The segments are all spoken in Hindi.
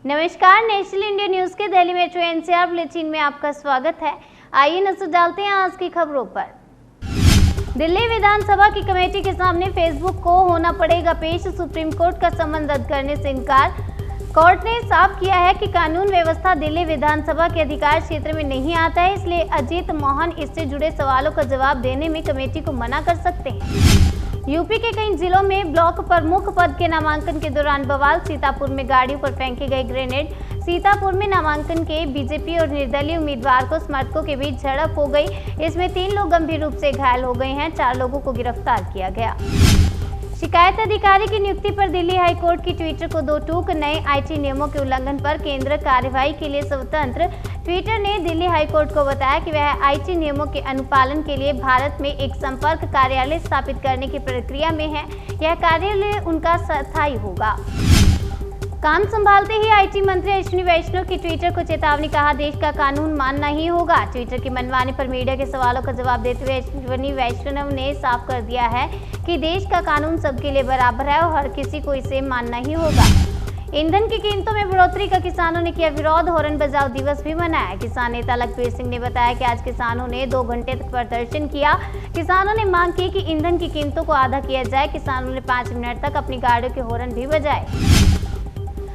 नमस्कार, नेशनल इंडिया न्यूज के दिल्ली मेट्रो एनसीआर बुलेटिन में आपका स्वागत है। आइए नजर डालते हैं आज की खबरों पर। दिल्ली विधानसभा की कमेटी के सामने फेसबुक को होना पड़ेगा पेश, सुप्रीम कोर्ट का सम्मन रद्द करने से इनकार। कोर्ट ने साफ किया है कि कानून व्यवस्था दिल्ली विधानसभा के अधिकार क्षेत्र में नहीं आता है, इसलिए अजीत मोहन इससे जुड़े सवालों का जवाब देने में कमेटी को मना कर सकते हैं। यूपी के कई जिलों में ब्लॉक प्रमुख पद के नामांकन के दौरान बवाल, सीतापुर में गाड़ियों पर फेंके गए ग्रेनेड। सीतापुर में नामांकन के बीजेपी और निर्दलीय उम्मीदवार को समर्थकों के बीच झड़प हो गई। इसमें 3 लोग गंभीर रूप से घायल हो गए हैं, 4 लोगों को गिरफ्तार किया गया। शिकायत अधिकारी की नियुक्ति पर दिल्ली हाईकोर्ट की ट्विटर को 2 टूक। नए आईटी नियमों के उल्लंघन पर केंद्र कार्यवाही के लिए स्वतंत्र। ट्विटर ने दिल्ली हाईकोर्ट को बताया कि वह आईटी नियमों के अनुपालन के लिए भारत में एक संपर्क कार्यालय स्थापित करने की प्रक्रिया में है। यह कार्यालय उनका स्थायी होगा। काम संभालते ही आईटी मंत्री अश्विनी वैष्णव की ट्विटर को चेतावनी, कहा देश का कानून मानना ही होगा। ट्विटर की मनमानी पर मीडिया के सवालों का जवाब देते हुए अश्विनी वैष्णव ने साफ कर दिया है कि देश का कानून सबके लिए बराबर है और हर किसी को इसे मानना ही होगा। ईंधन की कीमतों में बढ़ोतरी का किसानों ने किया विरोध, हॉर्न बजाओ दिवस भी मनाया। किसान नेता लखबीर सिंह ने बताया कि आज किसानों ने 2 घंटे तक प्रदर्शन किया। किसानों ने मांग की कि ईंधन की कीमतों को आधा किया जाए। किसानों ने 5 मिनट तक अपनी गाड़ियों के हॉर्न भी बजाए।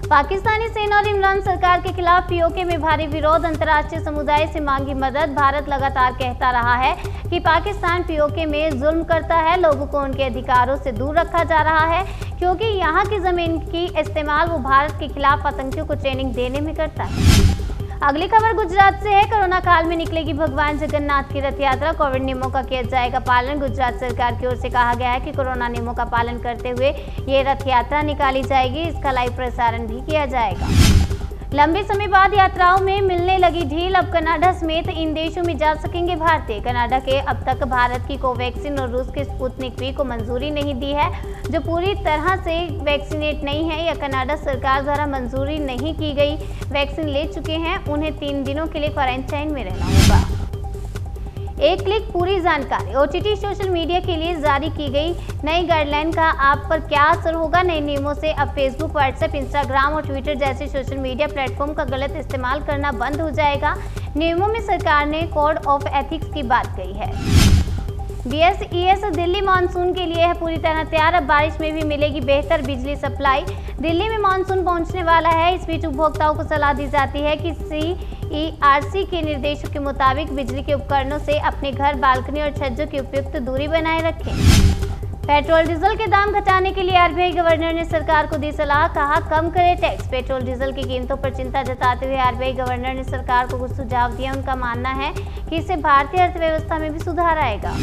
पाकिस्तानी सेना और इमरान सरकार के खिलाफ पीओके में भारी विरोध, अंतर्राष्ट्रीय समुदाय से मांगी मदद। भारत लगातार कहता रहा है कि पाकिस्तान पीओके में जुल्म करता है, लोगों को उनके अधिकारों से दूर रखा जा रहा है क्योंकि यहाँ की जमीन की इस्तेमाल वो भारत के खिलाफ आतंकियों को ट्रेनिंग देने में करता है। अगली खबर गुजरात से है। कोरोना काल में निकलेगी भगवान जगन्नाथ की रथ यात्रा, कोविड नियमों का किया जाएगा पालन। गुजरात सरकार की ओर से कहा गया है कि कोरोना नियमों का पालन करते हुए ये रथ यात्रा निकाली जाएगी। इसका लाइव प्रसारण भी किया जाएगा। लंबे समय बाद यात्राओं में मिलने लगी ढील, अब कनाडा समेत इन देशों में जा सकेंगे भारतीय। कनाडा के अब तक भारत की कोवैक्सीन और रूस के स्पुतनिक वी को मंजूरी नहीं दी है, जो पूरी तरह से वैक्सीनेट नहीं है या कनाडा सरकार द्वारा मंजूरी नहीं की गई वैक्सीन ले चुके हैं, उन्हें 3 दिनों के लिए क्वारंटाइन में रहना होगा। एक क्लिक पूरी जानकारी। ओटीटी सोशल मीडिया के लिए जारी की गई नई गाइडलाइन का आप पर क्या असर होगा? नए नियमों से अब फेसबुक, व्हाट्सएप, इंस्टाग्राम और ट्विटर जैसे सोशल मीडिया प्लेटफॉर्म का गलत इस्तेमाल करना बंद हो जाएगा। नियमों में सरकार ने कोड ऑफ एथिक्स की बात कही है। बीएसईएस दिल्ली मानसून के लिए है पूरी तरह तैयार, अब बारिश में भी मिलेगी बेहतर बिजली सप्लाई। दिल्ली में मानसून पहुंचने वाला है। इस बीच उपभोक्ताओं को सलाह दी जाती है कि CERC के निर्देशों के मुताबिक बिजली के उपकरणों से अपने घर, बालकनी और छज्जों की उपयुक्त दूरी बनाए रखें। पेट्रोल डीजल के दाम घटाने के लिए आरबीआई गवर्नर ने सरकार को दी सलाह, कहा कम करे टैक्स। पेट्रोल डीजल की कीमतों पर चिंता जताते हुए आरबीआई गवर्नर ने सरकार को कुछ सुझाव दिया। उनका मानना है कि इससे भारतीय अर्थव्यवस्था में भी सुधार आएगा।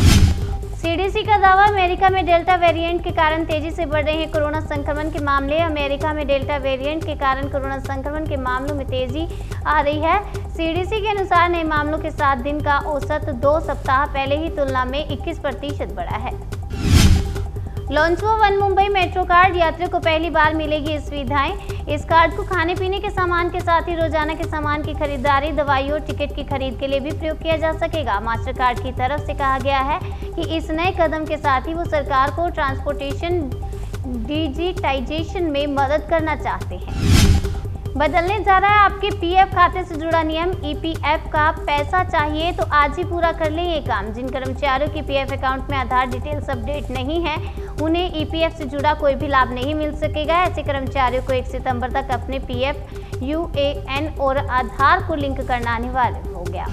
सीडीसी का दावा, अमेरिका में डेल्टा वेरिएंट के कारण तेजी से बढ़ रहे हैं कोरोना संक्रमण के मामले। अमेरिका में डेल्टा वेरिएंट के कारण कोरोना संक्रमण के मामलों में तेजी आ रही है। सीडीसी के अनुसार नए मामलों के 7 दिन का औसत 2 सप्ताह पहले ही तुलना में 21% बढ़ा है। लॉन्च हुआ वन मुंबई मेट्रो कार्ड, यात्रियों को पहली बार मिलेगी ये सुविधाएं। इस कार्ड को खाने पीने के सामान के साथ ही रोजाना के सामान की खरीदारी, दवाइयों और टिकट की खरीद के लिए भी प्रयोग किया जा सकेगा। मास्टर कार्ड की तरफ से कहा गया है कि इस नए कदम के साथ ही वो सरकार को ट्रांसपोर्टेशन डिजिटाइजेशन में मदद करना चाहते हैं। बदलने जा रहा है आपके पीएफ खाते से जुड़ा नियम। ईपीएफ का पैसा चाहिए तो आज ही पूरा कर लें ये काम। जिन कर्मचारियों की पीएफ अकाउंट में आधार डिटेल्स अपडेट नहीं है, उन्हें ईपीएफ से जुड़ा कोई भी लाभ नहीं मिल सकेगा। ऐसे कर्मचारियों को 1 सितंबर तक अपने पीएफ, यूएएन और आधार को लिंक करना अनिवार्य हो गया।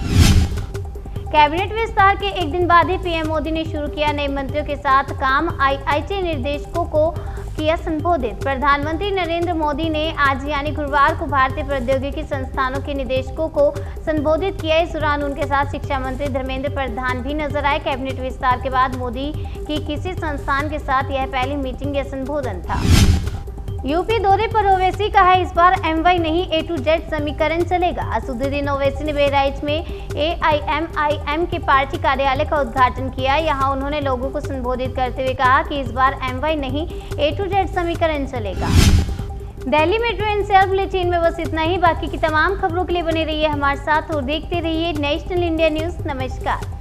कैबिनेट विस्तार के 1 दिन बाद ही पीएम मोदी ने शुरू किया नए मंत्रियों के साथ काम। आईटी निर्देशकों को किया संबोधित। प्रधानमंत्री नरेंद्र मोदी ने आज यानी गुरुवार को भारतीय प्रौद्योगिकी संस्थानों के निदेशकों को संबोधित किया। इस दौरान उनके साथ शिक्षा मंत्री धर्मेंद्र प्रधान भी नजर आए। कैबिनेट विस्तार के बाद मोदी की किसी संस्थान के साथ यह पहली मीटिंग या संबोधन था। यूपी दौरे पर ओवैसी, कहा इस बार एमवाई नहीं A to Z समीकरण चलेगा। असदुद्दीन ओवैसी ने बहराइच में AIMIM के पार्टी कार्यालय का उद्घाटन किया। यहां उन्होंने लोगों को संबोधित करते हुए कहा कि इस बार एमवाई नहीं A to Z समीकरण चलेगा। दिल्ली मेट्रो एनसीआर बुलेटिन में बस इतना ही। बाकी की तमाम खबरों के लिए बने रहिए हमारे साथ और देखते रहिए नेशनल इंडिया न्यूज। नमस्कार।